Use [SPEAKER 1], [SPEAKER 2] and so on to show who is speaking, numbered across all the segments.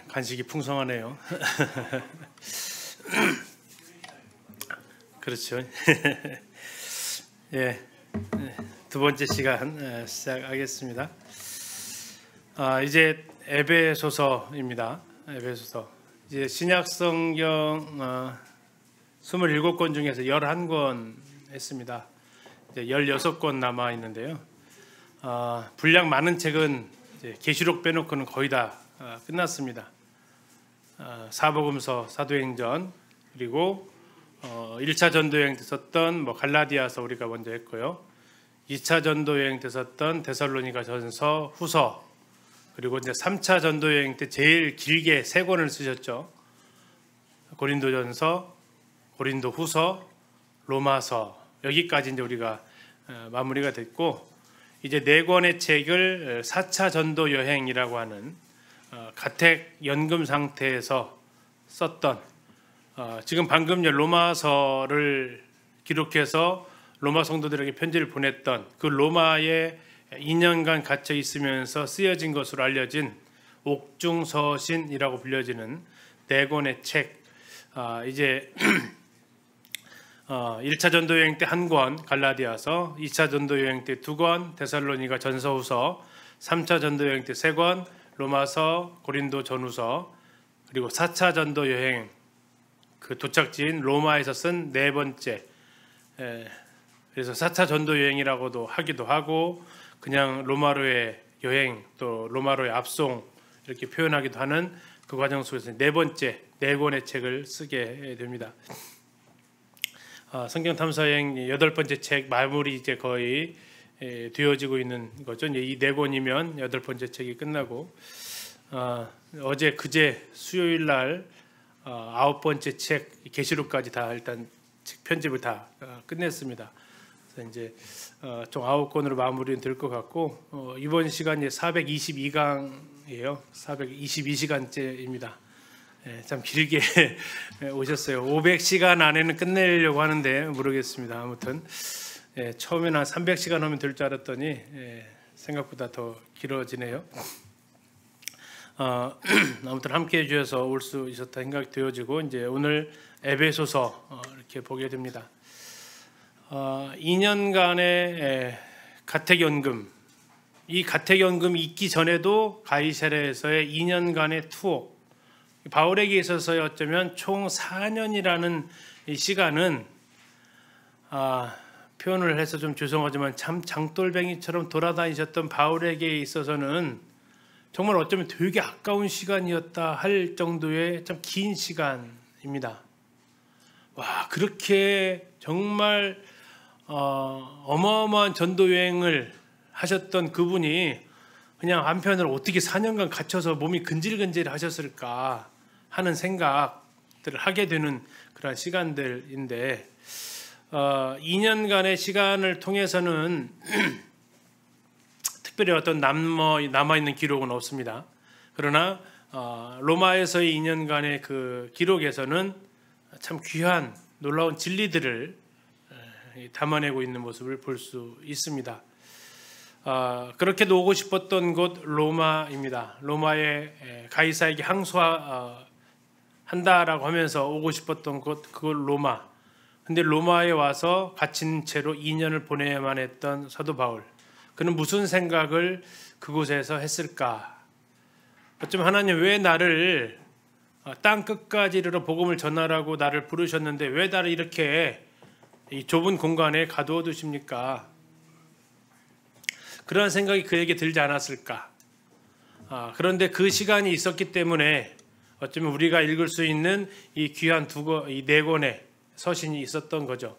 [SPEAKER 1] 간식이 풍성하네요. 그렇죠. 예, 두 번째 시간 시작하겠습니다. 이제 에베소서입니다. 에베소서. 이제 신약 성경 27권 중에서 11권 했습니다. 이제 16권 남아 있는데요. 분량 많은 책은 계시록 빼놓고는 거의 다 끝났습니다. 사복음서, 사도행전, 그리고 1차 전도여행 때 썼던 갈라디아서 우리가 먼저 했고요. 2차 전도여행 때 썼던 데살로니가 전서, 후서, 그리고 이제 3차 전도여행 때 제일 길게 3권을 쓰셨죠. 고린도전서, 고린도후서, 로마서, 여기까지 이제 우리가 마무리가 됐고, 이제 4권의 책을 4차 전도여행이라고 하는 가택 연금 상태에서 썼던, 지금 방금 로마서를 기록해서 로마 성도들에게 편지를 보냈던 그 로마에 2년간 갇혀 있으면서 쓰여진 것으로 알려진 옥중서신이라고 불려지는 4권의 책. 이제 1차 전도여행 때 1권 갈라디아서, 2차 전도여행 때 2권 데살로니가 전서후서, 3차 전도여행 때 3권 로마서, 고린도 전후서, 그리고 4차 전도여행 그 도착지인 로마에서 쓴 4번째, 그래서 4차 전도여행이라고도 하기도 하고 그냥 로마로의 여행, 또 로마로의 압송 이렇게 표현하기도 하는 그 과정 속에서 4번째 4권의 책을 쓰게 됩니다. 성경 탐사여행 8번째 책 마무리 이제 거의 되어지고 있는 거죠. 이제 이 4권이면 8번째 책이 끝나고, 어제 그제 수요일 날 9번째 책 계시록까지 다 일단 책 편집을 다 끝냈습니다. 그래서 이제 총 9권으로 마무리는 될 것 같고, 이번 시간이 422강이에요. 422시간째입니다. 참 길게 오셨어요. 500시간 안에는 끝내려고 하는데 모르겠습니다. 아무튼 처음에는 한 300시간 하면 될 줄 알았더니 생각보다 더 길어지네요. 아무튼 함께 해주셔서 올 수 있었다 생각이 되어지고, 이제 오늘 에베소서 이렇게 보게 됩니다. 2년간의 가택연금, 이 가택연금이 있기 전에도 가이사랴에서의 2년간의 투옥, 바울에게 있어서의 어쩌면 총 4년이라는 이 시간은 표현을 해서 좀 죄송하지만 참 장돌뱅이처럼 돌아다니셨던 바울에게 있어서는 정말 어쩌면 되게 아까운 시간이었다 할 정도의 참 긴 시간입니다. 와, 그렇게 정말 어마어마한 전도 여행을 하셨던 그분이 그냥 한편으로 어떻게 4년간 갇혀서 몸이 근질근질 하셨을까 하는 생각들을 하게 되는 그런 시간들인데, 2년간의 시간을 통해서는 특별히 어떤 남아있는 기록은 없습니다. 그러나 로마에서의 2년간의 그 기록에서는 참 귀한 놀라운 진리들을 담아내고 있는 모습을 볼 수 있습니다. 그렇게도 오고 싶었던 곳 로마입니다. 로마의 가이사에게 항소한다라고 하면서 오고 싶었던 곳 그곳 로마. 근데 로마에 와서 갇힌 채로 2년을 보내야만 했던 사도 바울. 그는 무슨 생각을 그곳에서 했을까? 어쩌면 하나님 왜 나를 땅 끝까지 이르러 복음을 전하라고 나를 부르셨는데 왜 나를 이렇게 이 좁은 공간에 가두어 두십니까? 그런 생각이 그에게 들지 않았을까? 그런데 그 시간이 있었기 때문에 어쩌면 우리가 읽을 수 있는 이 귀한 이 4권의 서신이 있었던 거죠.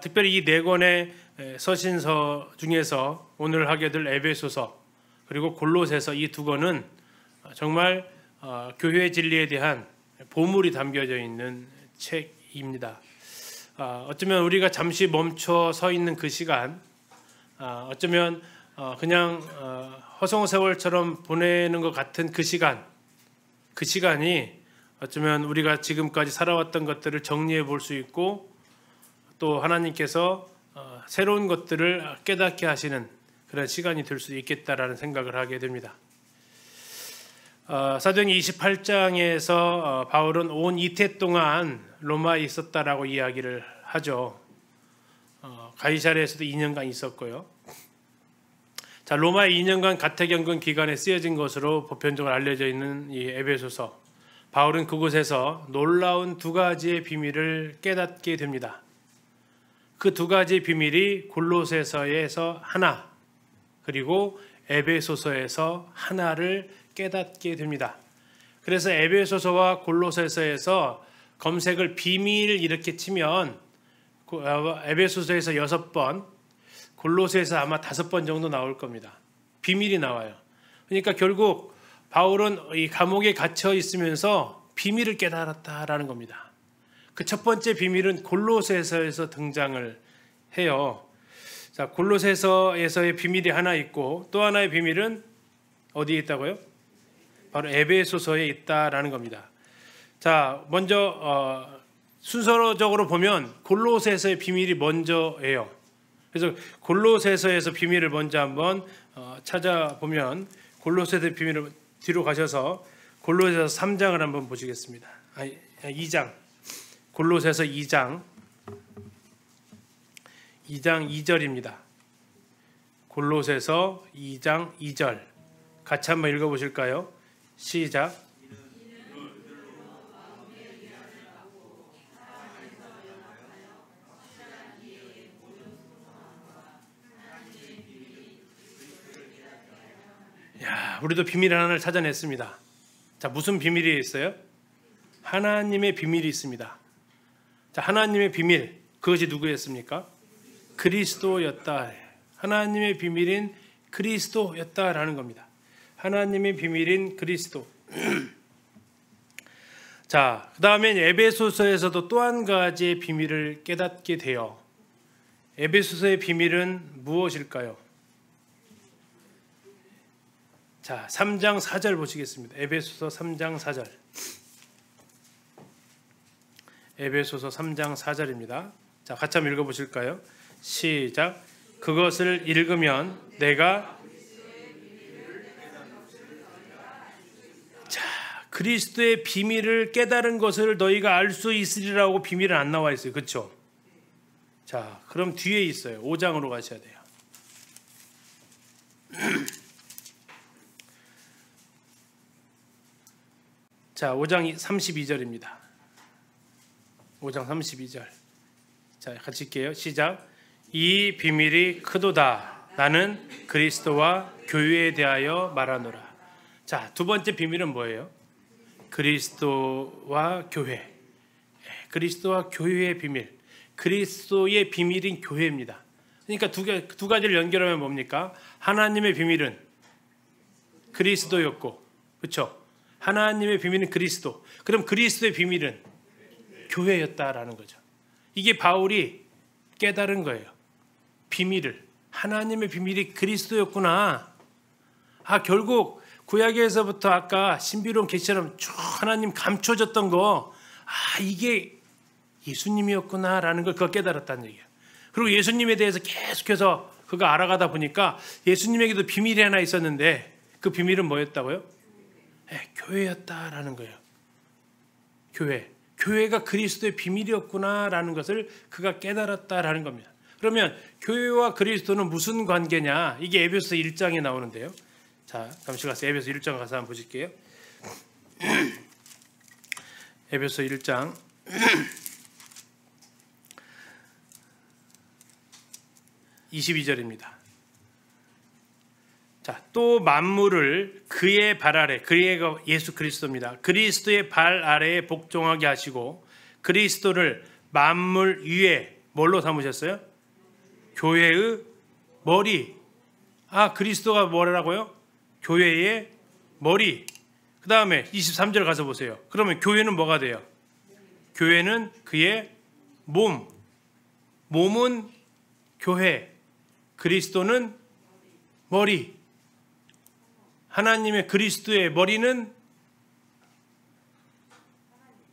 [SPEAKER 1] 특별히 이 4권의 서신서 중에서 오늘 하게 될 에베소서 그리고 골로새서 이 2권은 정말 교회의 진리에 대한 보물이 담겨져 있는 책입니다. 어쩌면 우리가 잠시 멈춰 서 있는 그 시간, 어쩌면 그냥 허송세월처럼 보내는 것 같은 그 시간이 어쩌면 우리가 지금까지 살아왔던 것들을 정리해 볼 수 있고, 또 하나님께서 새로운 것들을 깨닫게 하시는 그런 시간이 될 수 있겠다라는 생각을 하게 됩니다. 사도행전 28장에서 바울은 온 이태 동안 로마에 있었다라고 이야기를 하죠. 가이사랴에서도 2년간 있었고요. 자, 로마에 2년간 가택연금 기간에 쓰여진 것으로 보편적으로 알려져 있는 이 에베소서. 바울은 그곳에서 놀라운 두 가지의 비밀을 깨닫게 됩니다. 그 두 가지의 비밀이 골로새서에서 하나, 그리고 에베소서에서 하나를 깨닫게 됩니다. 그래서 에베소서와 골로새서에서 검색을 비밀 이렇게 치면 에베소서에서 6번, 골로새에서 아마 5번 정도 나올 겁니다. 비밀이 나와요. 그러니까 결국 바울은 이 감옥에 갇혀 있으면서 비밀을 깨달았다라는 겁니다. 그 첫 번째 비밀은 골로새서에서 등장을 해요. 자, 골로새서에서의 비밀이 하나 있고 또 하나의 비밀은 어디에 있다고요? 바로 에베소서에 있다라는 겁니다. 자, 먼저 순서적으로 보면 골로새서의 비밀이 먼저예요. 그래서 골로새서에서 비밀을 먼저 한번 찾아보면 골로새서의 비밀을 뒤로 가셔서 골로새서 3장을 한번 보시겠습니다. 2장. 골로새서 2장 2절입니다. 골로새서 2장 2절. 같이 한번 읽어보실까요? 시작. 야, 우리도 비밀 하나를 찾아냈습니다. 자, 무슨 비밀이 있어요? 하나님의 비밀이 있습니다. 자, 하나님의 비밀, 그것이 누구였습니까? 그리스도였다. 하나님의 비밀인 그리스도였다라는 겁니다. 하나님의 비밀인 그리스도. 자, 그 다음에 에베소서에서도 또 한 가지의 비밀을 깨닫게 돼요. 에베소서의 비밀은 무엇일까요? 자, 3장 4절 보시겠습니다. 에베소서 3장 4절. 에베소서 3장 4절입니다. 자, 같이 한번 읽어보실까요? 시작. 그것을 읽으면 내가 그리스도의 비밀을 깨달은 것을 너희가 알 수 있으리라고 비밀은 안 나와 있어요. 그렇죠? 자, 그럼 뒤에 있어요. 5장으로 가셔야 돼요. 자, 5장 32절입니다. 5장 32절. 자, 같이 읽게요. 시작. 이 비밀이 크도다. 나는 그리스도와 교회에 대하여 말하노라. 자, 두 번째 비밀은 뭐예요? 그리스도와 교회. 그리스도와 교회의 비밀. 그리스도의 비밀인 교회입니다. 그러니까 두 가지를 연결하면 뭡니까? 하나님의 비밀은 그리스도였고, 그렇죠? 하나님의 비밀은 그리스도. 그럼 그리스도의 비밀은 교회였다라는 거죠. 이게 바울이 깨달은 거예요. 비밀을. 하나님의 비밀이 그리스도였구나. 결국 구약에서부터 아까 신비로운 계시처럼 쭉 하나님 감춰졌던 거, 이게 예수님이었구나라는 걸 그거 깨달았다는 얘기예요. 그리고 예수님에 대해서 계속해서 그거 알아가다 보니까 예수님에게도 비밀이 하나 있었는데 그 비밀은 뭐였다고요? 교회였다라는 거예요. 교회가 그리스도의 비밀이었구나라는 것을 그가 깨달았다라는 겁니다. 그러면 교회와 그리스도는 무슨 관계냐? 이게 에베소서 1장에 나오는데요. 자, 잠시 가서 에베소 1장 가서 한번 보실게요. 에베소 1장 22절입니다. 자, 또 만물을 그의 발 아래, 그의 예수 그리스도입니다. 그리스도의 발 아래에 복종하게 하시고 그리스도를 만물 위에 뭘로 삼으셨어요? 교회의 머리. 그리스도가 뭐라고요? 교회의 머리. 그 다음에 23절 가서 보세요. 그러면 교회는 뭐가 돼요? 교회는 그의 몸. 몸은 교회. 그리스도는 머리. 하나님의 그리스도의 머리는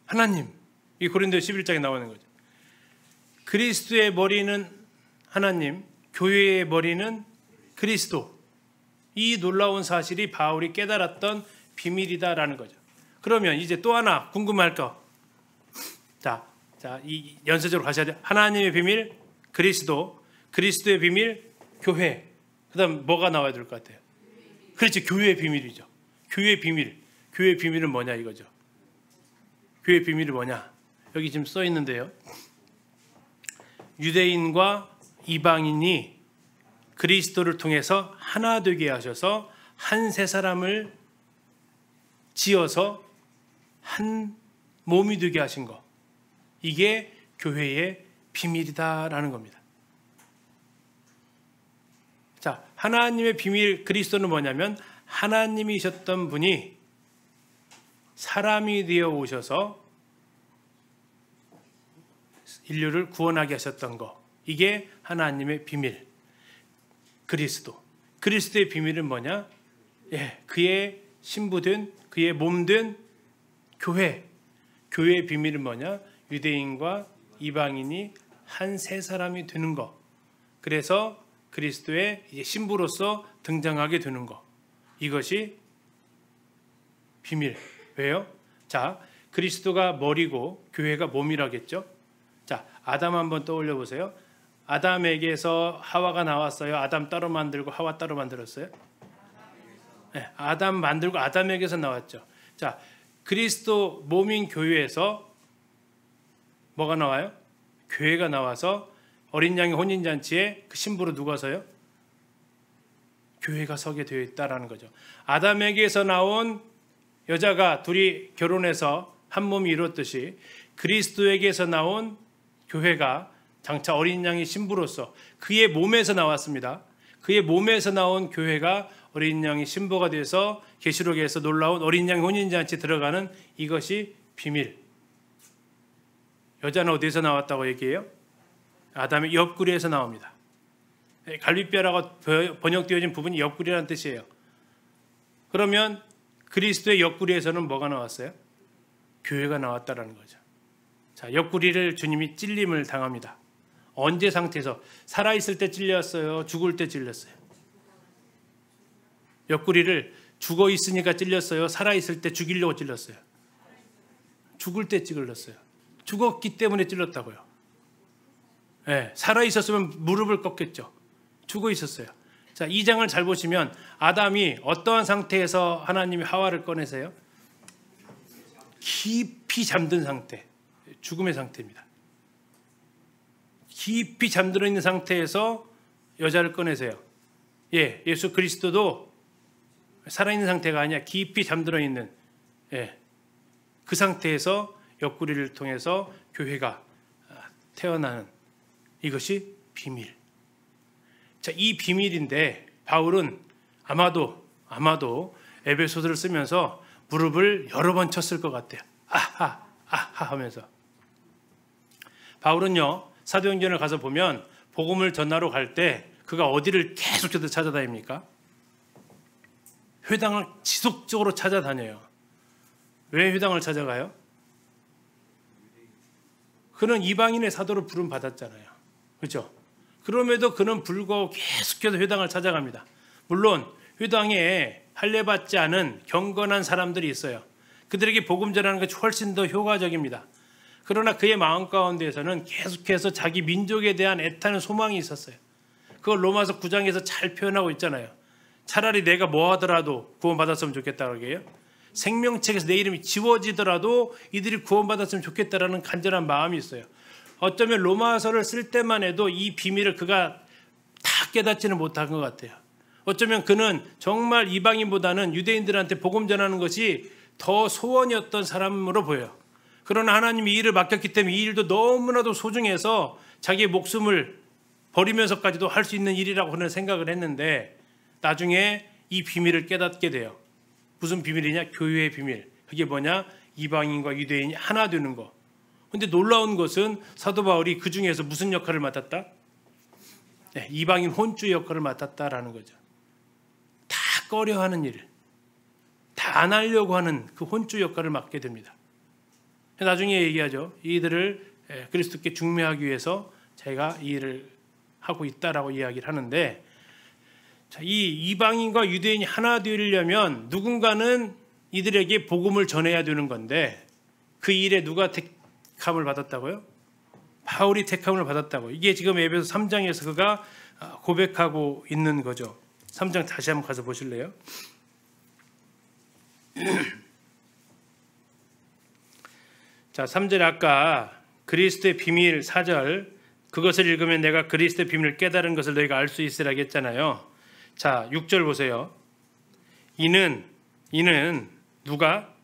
[SPEAKER 1] 하나님. 이 고린도서 11장에 나오는 거죠. 그리스도의 머리는 하나님, 교회의 머리는 그리스도. 이 놀라운 사실이 바울이 깨달았던 비밀이다라는 거죠. 그러면 이제 또 하나 궁금할 거. 자, 이 연쇄적으로 가셔야 돼요. 하나님의 비밀, 그리스도, 그리스도의 비밀, 교회. 그다음 뭐가 나와야 될 것 같아요? 그렇지, 교회의 비밀이죠. 교회의 비밀. 교회의 비밀은 뭐냐 이거죠. 교회의 비밀이 뭐냐? 여기 지금 써 있는데요. 유대인과 이방인이 그리스도를 통해서 하나 되게 하셔서 한 세 사람을 지어서 한 몸이 되게 하신 것. 이게 교회의 비밀이다라는 겁니다. 자, 하나님의 비밀 그리스도는 뭐냐면 하나님이셨던 분이 사람이 되어 오셔서 인류를 구원하게 하셨던 것. 이게 하나님의 비밀. 그리스도. 그리스도의 비밀은 뭐냐? 그의 신부된, 그의 몸된 교회. 교회의 비밀은 뭐냐? 유대인과 이방인이 한 세 사람이 되는 것. 그래서 그리스도의 신부로서 등장하게 되는 것. 이것이 비밀. 왜요? 자, 그리스도가 머리고 교회가 몸이라겠죠? 자, 아담 한번 떠올려 보세요. 아담에게서 하와가 나왔어요. 아담 따로 만들고 하와 따로 만들었어요? 네, 아담 만들고 아담에게서 나왔죠. 자, 그리스도 몸인 교회에서 뭐가 나와요? 교회가 나와서 어린 양의 혼인잔치에 그 신부로 누가 서요? 교회가 서게 되어 있다라는 거죠. 아담에게서 나온 여자가 둘이 결혼해서 한 몸이 이뤘듯이 그리스도에게서 나온 교회가 장차 어린 양의 신부로서 그의 몸에서 나왔습니다. 그의 몸에서 나온 교회가 어린 양의 신부가 돼서 계시록에서 놀라운 어린 양 혼인잔치에 들어가는 이것이 비밀. 여자는 어디에서 나왔다고 얘기해요? 아담의 옆구리에서 나옵니다. 갈빗뼈라고 번역되어진 부분이 옆구리라는 뜻이에요. 그러면 그리스도의 옆구리에서는 뭐가 나왔어요? 교회가 나왔다라는 거죠. 자, 옆구리를 주님이 찔림을 당합니다. 언제 상태에서? 살아있을 때 찔렸어요? 죽을 때 찔렸어요? 옆구리를 죽어 있으니까 찔렸어요? 살아있을 때 죽이려고 찔렸어요? 죽을 때 찔렀어요. 죽었기 때문에 찔렀다고요. 네, 살아있었으면 무릎을 꺾겠죠. 죽어 있었어요. 자, 2장을 잘 보시면 아담이 어떠한 상태에서 하나님이 하와를 꺼내세요? 깊이 잠든 상태, 죽음의 상태입니다. 깊이 잠들어 있는 상태에서 여자를 꺼내세요. 예수 그리스도도 살아있는 상태가 아니야. 깊이 잠들어 있는 그 상태에서 옆구리를 통해서 교회가 태어나는 이것이 비밀. 자, 이 비밀인데 바울은 아마도 에베소서를 쓰면서 무릎을 여러 번 쳤을 것 같아요. 아하 하면서. 바울은요, 사도행전을 가서 보면 복음을 전하러 갈 때 그가 어디를 계속해서 찾아다닙니까? 회당을 지속적으로 찾아다녀요. 왜 회당을 찾아가요? 그는 이방인의 사도로 부름 받았잖아요. 그렇죠? 그럼에도 그는 불구하고 계속해서 회당을 찾아갑니다. 물론 회당에 할례받지 않은 경건한 사람들이 있어요. 그들에게 복음 전하는 것이 훨씬 더 효과적입니다. 그러나 그의 마음 가운데에서는 계속해서 자기 민족에 대한 애타는 소망이 있었어요. 그걸 로마서 9장에서 잘 표현하고 있잖아요. 차라리 내가 뭐 하더라도 구원받았으면 좋겠다고 해요. 생명책에서 내 이름이 지워지더라도 이들이 구원받았으면 좋겠다라는 간절한 마음이 있어요. 어쩌면 로마서를 쓸 때만 해도 이 비밀을 그가 다 깨닫지는 못한 것 같아요. 어쩌면 그는 정말 이방인보다는 유대인들한테 복음 전하는 것이 더 소원이었던 사람으로 보여요. 그러나 하나님이 이 일을 맡겼기 때문에 이 일도 너무나도 소중해서 자기의 목숨을 버리면서까지도 할 수 있는 일이라고 그는 생각을 했는데 나중에 이 비밀을 깨닫게 돼요. 무슨 비밀이냐? 교회의 비밀. 그게 뭐냐? 이방인과 유대인이 하나 되는 거. 근데 놀라운 것은 사도 바울이 그 중에서 무슨 역할을 맡았다? 이방인 혼주 역할을 맡았다라는 거죠. 다 꺼려하는 일, 다 안 하려고 하는 그 혼주 역할을 맡게 됩니다. 나중에 얘기하죠. 이들을 그리스도께 중매하기 위해서 제가 이 일을 하고 있다라고 이야기를 하는데, 자, 이 이방인과 유대인이 하나 되려면 누군가는 이들에게 복음을 전해야 되는 건데 그 일에 누가 택함을 받았다고요? 바울이 택함을 받았다고. 이게 지금 에베소 3장에서 그가 고백하고 있는 거죠. 3장 다시 한번 가서 보실래요? 자, 3절에 아까 그리스도의 비밀 4절 그것을 읽으면 내가 그리스도의 비밀을 깨달은 것을 너희가 알 수 있으라고 했잖아요. 자, 6절 보세요. 이는 누가?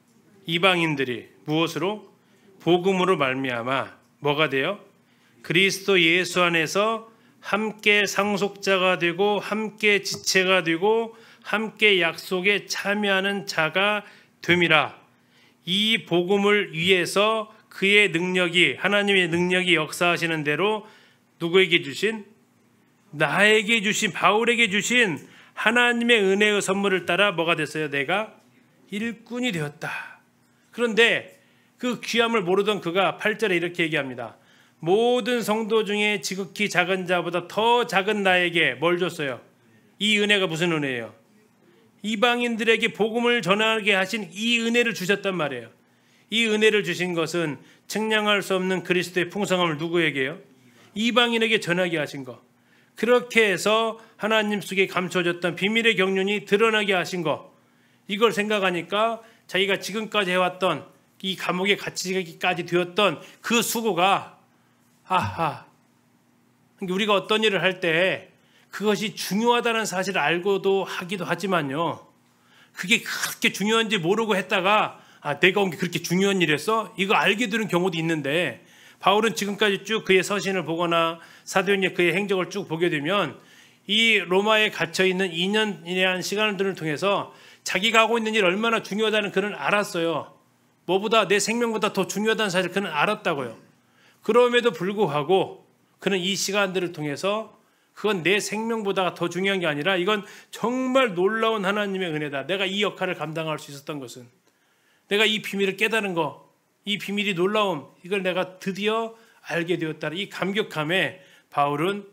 [SPEAKER 1] 이방인들이 무엇으로? 복음으로 말미암아 뭐가 돼요? 그리스도 예수 안에서 함께 상속자가 되고 함께 지체가 되고 함께 약속에 참여하는 자가 됨이라. 이 복음을 위해서 그의 능력이 하나님의 능력이 역사하시는 대로 누구에게 주신? 나에게 주신 바울에게 주신 하나님의 은혜의 선물을 따라 뭐가 됐어요? 내가 일꾼이 되었다. 그런데 그 귀함을 모르던 그가 8절에 이렇게 얘기합니다. 모든 성도 중에 지극히 작은 자보다 더 작은 나에게 뭘 줬어요? 이 은혜가 무슨 은혜예요? 이방인들에게 복음을 전하게 하신 이 은혜를 주셨단 말이에요. 이 은혜를 주신 것은 측량할 수 없는 그리스도의 풍성함을 누구에게요? 이방인에게 전하게 하신 것. 그렇게 해서 하나님 속에 감춰졌던 비밀의 경륜이 드러나게 하신 것. 이걸 생각하니까 자기가 지금까지 해왔던 이 감옥에 갇히기까지 되었던 그 수고가 우리가 어떤 일을 할 때 그것이 중요하다는 사실을 알고도 하기도 하지만요. 그게 그렇게 중요한지 모르고 했다가 내가 온 게 그렇게 중요한 일이었어? 이거 알게 되는 경우도 있는데 바울은 지금까지 쭉 그의 서신을 보거나 사도행전 그의 행적을 쭉 보게 되면 이 로마에 갇혀있는 2년이라는 시간들을 통해서 자기가 하고 있는 일이 얼마나 중요하다는 그는 알았어요. 뭐보다 내 생명보다 더 중요하다는 사실을 그는 알았다고요. 그럼에도 불구하고 그는 이 시간들을 통해서 그건 내 생명보다 더 중요한 게 아니라 이건 정말 놀라운 하나님의 은혜다. 내가 이 역할을 감당할 수 있었던 것은 내가 이 비밀을 깨달은 거, 이 비밀이 놀라움, 이걸 내가 드디어 알게 되었다. 이 감격함에 바울은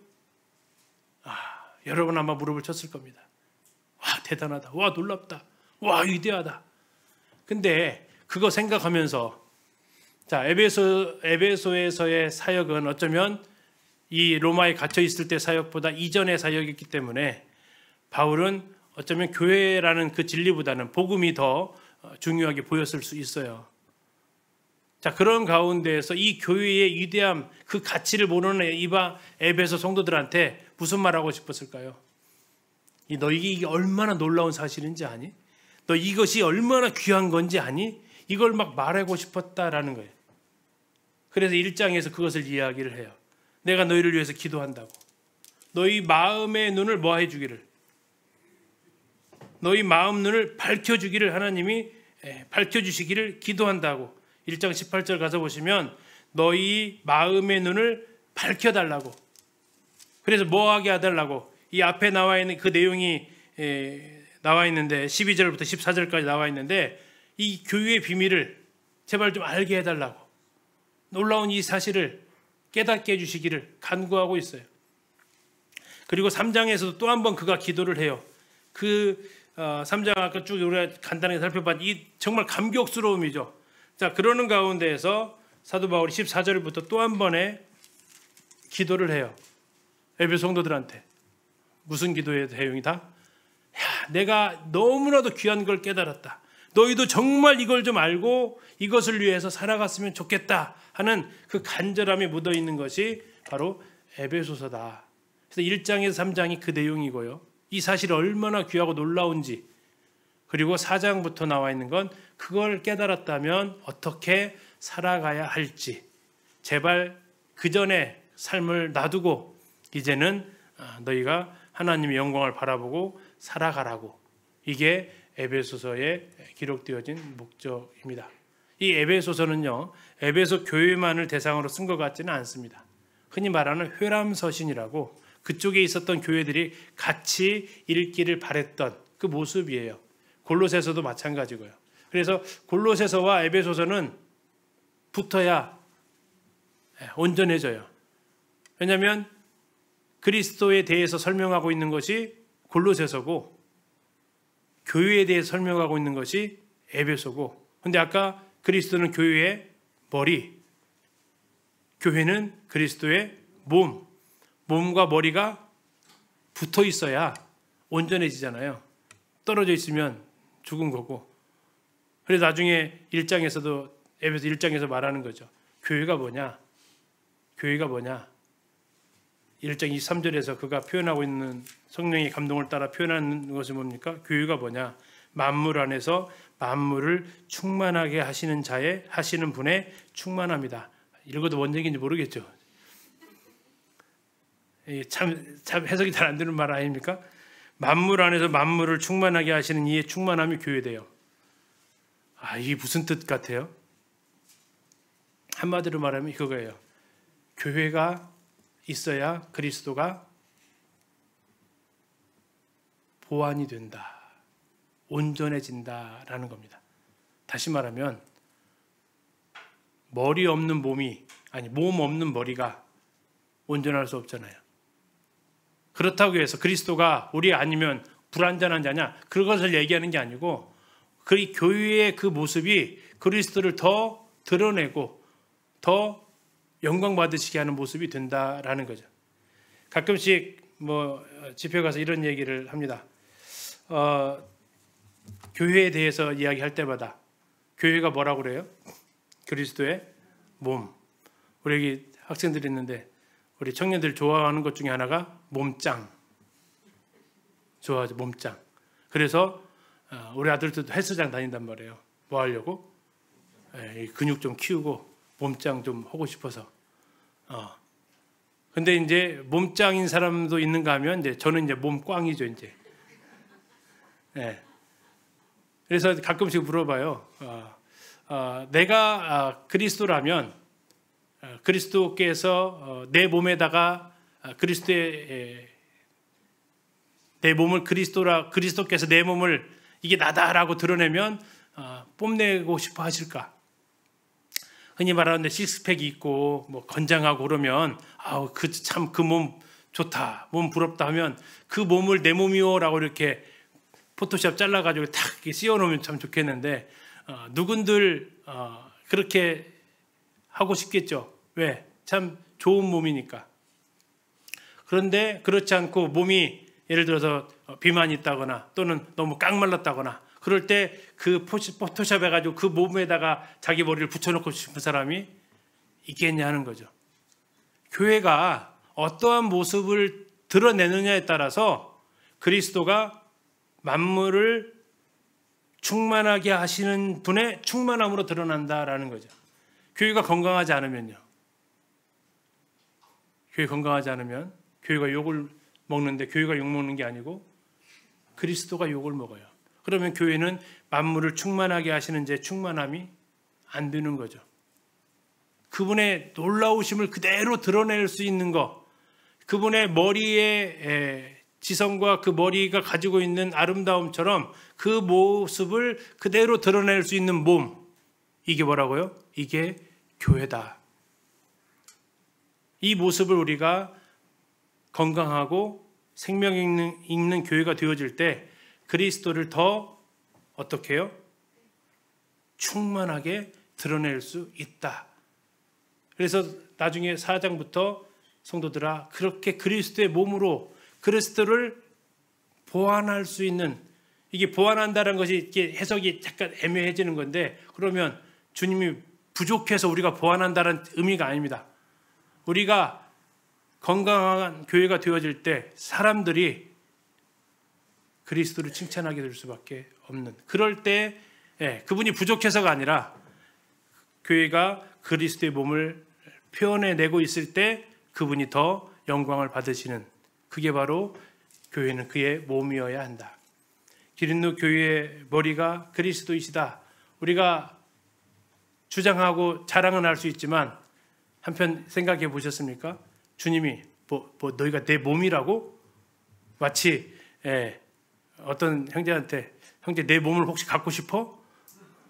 [SPEAKER 1] 여러분 아마 무릎을 쳤을 겁니다. 와 대단하다. 와 놀랍다. 와 위대하다. 근데 그거 생각하면서 자 에베소에서의 사역은 어쩌면 이 로마에 갇혀 있을 때 사역보다 이전의 사역이기 때문에 바울은 어쩌면 교회라는 그 진리보다는 복음이 더 중요하게 보였을 수 있어요. 자 그런 가운데에서 이 교회의 위대함, 그 가치를 모르는 이방 에베소 성도들한테 무슨 말하고 싶었을까요? 너희가 이게 얼마나 놀라운 사실인지 아니? 너 이것이 얼마나 귀한 건지 아니? 이걸 막 말하고 싶었다라는 거예요. 그래서 1장에서 그것을 이야기를 해요. 내가 너희를 위해서 기도한다고. 너희 마음의 눈을 뭐 해주기를? 너희 마음 눈을 밝혀주기를 하나님이 밝혀주시기를 기도한다고. 1장 18절 가서 보시면 너희 마음의 눈을 밝혀달라고. 그래서 뭐하게 해달라고. 이 앞에 나와 있는 그 내용이 나와 있는데 12절부터 14절까지 나와 있는데 이 교회의 비밀을 제발 좀 알게 해달라고. 놀라운 이 사실을 깨닫게 해주시기를 간구하고 있어요. 그리고 3장에서도 또 한 번 그가 기도를 해요. 그 3장 아까 쭉 우리가 간단하게 살펴봤 이 정말 감격스러움이죠. 자 그러는 가운데에서 사도 바울이 14절부터 또 한 번의 기도를 해요. 에베소 성도들한테. 무슨 기도의 내용이다? 내가 너무나도 귀한 걸 깨달았다. 너희도 정말 이걸 좀 알고 이것을 위해서 살아갔으면 좋겠다 하는 그 간절함이 묻어있는 것이 바로 에베소서다. 그래서 1장에서 3장이 그 내용이고요. 이 사실이 얼마나 귀하고 놀라운지 그리고 4장부터 나와 있는 건 그걸 깨달았다면 어떻게 살아가야 할지 제발 그 전에 삶을 놔두고 이제는 너희가 하나님의 영광을 바라보고 살아가라고. 이게 에베소서에 기록되어진 목적입니다. 이 에베소서는요. 에베소 교회만을 대상으로 쓴 것 같지는 않습니다. 흔히 말하는 회람서신이라고 그쪽에 있었던 교회들이 같이 읽기를 바랬던 그 모습이에요. 골로새서도 마찬가지고요. 그래서 골로새서와 에베소서는 붙어야 온전해져요. 왜냐하면 그리스도에 대해서 설명하고 있는 것이 골로새서고 교회에 대해 설명하고 있는 것이 에베소고, 근데 아까 그리스도는 교회의 머리, 교회는 그리스도의 몸, 몸과 머리가 붙어 있어야 온전해지잖아요. 떨어져 있으면 죽은 거고. 그래서 나중에 1장에서도, 에베소 1장에서 말하는 거죠. 교회가 뭐냐? 교회가 뭐냐? 1장 23절에서 그가 표현하고 있는, 성령의 감동을 따라 표현하는 것이 뭡니까? 교회가 뭐냐? 만물 안에서 만물을 충만하게 하시는 자의, 하시는 분의 충만합니다. 읽어도 뭔 얘기인지 모르겠죠. 참 해석이 잘 안 되는 말 아닙니까? 만물 안에서 만물을 충만하게 하시는 이의 충만함이 교회돼요. 이게 무슨 뜻 같아요? 한마디로 말하면 그거예요. 교회가 있어야 그리스도가 보완이 된다, 온전해진다라는 겁니다. 다시 말하면 머리 없는 몸이, 아니 몸 없는 머리가 온전할 수 없잖아요. 그렇다고 해서 그리스도가 우리 아니면 불완전한 자냐, 그것을 얘기하는 게 아니고, 그 교회의 그 모습이 그리스도를 더 드러내고 더 영광 받으시게 하는 모습이 된다라는 거죠. 가끔씩 집회 가서 이런 얘기를 합니다. 교회에 대해서 이야기할 때마다 교회가 뭐라고 그래요? 그리스도의 몸. 우리 여기 학생들이 있는데 우리 청년들 좋아하는 것 중에 하나가 몸짱. 좋아하죠, 몸짱. 그래서 우리 아들들도 헬스장 다닌단 말이에요. 뭐 하려고? 근육 좀 키우고 몸짱 좀 하고 싶어서. 근데 이제 몸짱인 사람도 있는가 하면 이제 저는 이제 몸꽝이죠, 이제. 그래서 가끔씩 물어봐요. 내가 그리스도라면 그리스도께서 내 몸에다가 내 몸을 그리스도께서 내 몸을 이게 나다라고 드러내면 뽐내고 싶어 하실까? 흔히 말하는데 식스팩이 있고 뭐 건장하고 그러면 참 그 몸 좋다, 몸 부럽다 하면 그 몸을 내 몸이요라고 이렇게 포토샵 잘라가지고 탁 씌워놓으면 참 좋겠는데 누군들 그렇게 하고 싶겠죠. 왜? 참 좋은 몸이니까. 그런데 그렇지 않고 몸이 예를 들어서 비만이 있다거나 또는 너무 깡말랐다거나 그럴 때 그 포토샵 해가지고 그 몸에다가 자기 머리를 붙여놓고 싶은 사람이 있겠냐 하는 거죠. 교회가 어떠한 모습을 드러내느냐에 따라서 그리스도가 만물을 충만하게 하시는 분의 충만함으로 드러난다라는 거죠. 교회가 건강하지 않으면요. 교회 건강하지 않으면 교회가 욕을 먹는데 교회가 욕 먹는 게 아니고 그리스도가 욕을 먹어요. 그러면 교회는 만물을 충만하게 하시는 제 충만함이 안 되는 거죠. 그분의 놀라우심을 그대로 드러낼 수 있는 것, 그분의 머리의 지성과 그 머리가 가지고 있는 아름다움처럼 그 모습을 그대로 드러낼 수 있는 몸, 이게 뭐라고요? 이게 교회다. 이 모습을 우리가 건강하고 생명 있는 교회가 되어질 때 그리스도를 더 어떻게 해요? 충만하게 드러낼 수 있다. 그래서 나중에 4장부터 성도들아 그렇게 그리스도의 몸으로 그리스도를 보완할 수 있는, 이게 보완한다는 것이 이렇게 해석이 약간 애매해지는 건데, 그러면 주님이 부족해서 우리가 보완한다는 의미가 아닙니다. 우리가 건강한 교회가 되어질 때 사람들이 그리스도를 칭찬하게 될 수밖에 없는, 그럴 때 그분이 부족해서가 아니라 교회가 그리스도의 몸을 표현해내고 있을 때 그분이 더 영광을 받으시는, 그게 바로 교회는 그의 몸이어야 한다. 기린노 교회의 머리가 그리스도이시다. 우리가 주장하고 자랑은 할 수 있지만 한편 생각해 보셨습니까? 주님이 너희가 내 몸이라고? 마치 어떤 형제한테 형제 내 몸을 혹시 갖고 싶어?